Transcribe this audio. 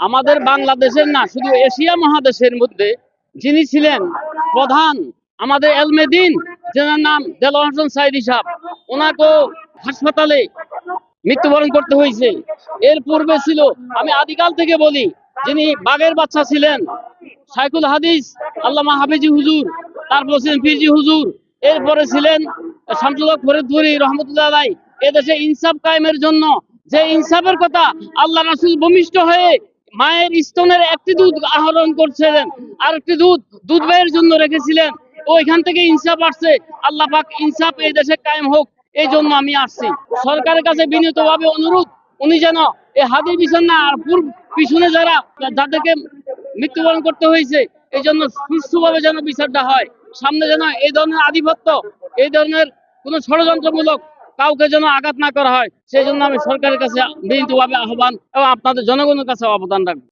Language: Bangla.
আমাদের বাংলাদেশের না, শুধু এশিয়া মহাদেশের মধ্যে যিনি ছিলেন প্রধান আমাদের এলমেদিন, যেনার নাম দেলোয়ার হোসেন সাইদি সাহেব, ওনাকেও হাসপাতালে মৃত্যুবরণ করতে হয়েছে। এর পূর্বে ছিল, আমি আদিকাল থেকে বলি, যিনি বাঘের বাচ্চা ছিলেন শাইখুল হাদিস আল্লামা হাফিজি হুজুর, তারপর ছিলেন ফিরজি হুজুর, এরপরে ছিলেন শামসুল হক ফরিদপুরি রহমতুল্লাহ আলাই। এদেশে ইনসাফ কায়েমের জন্য যে ইনসাফের কথা আল্লাহ রাসূল ভূমিষ্ঠ হয়ে মায়ের স্তনের একটি দুধ আহরণ করছিলেন, আর একটি দুধ ভাইয়ের জন্য রেখেছিলেন, ওইখান থেকে ইনসাফ আসছে। আল্লাহ পাক ইনসাফ এই দেশে কায়েম হোক, এই জন্য আমি আসছি। সরকারের কাছে বিনীতভাবে অনুরোধ, উনি যেন এই হাদির বিচার না, আর পিছনে যাদেরকে মৃত্যুবরণ করতে হয়েছে, এই জন্য সুষ্ঠুভাবে যেন বিচারটা হয়। সামনে যেন এই ধরনের আধিপত্য, এই ধরনের কোন ষড়যন্ত্রমূলক কাউকে যেন আঘাত না করা হয়, সেই জন্য আমি সরকারের কাছে বিনীতভাবে আহ্বান এবং আপনাদের জনগণের কাছে আবেদন রাখবো।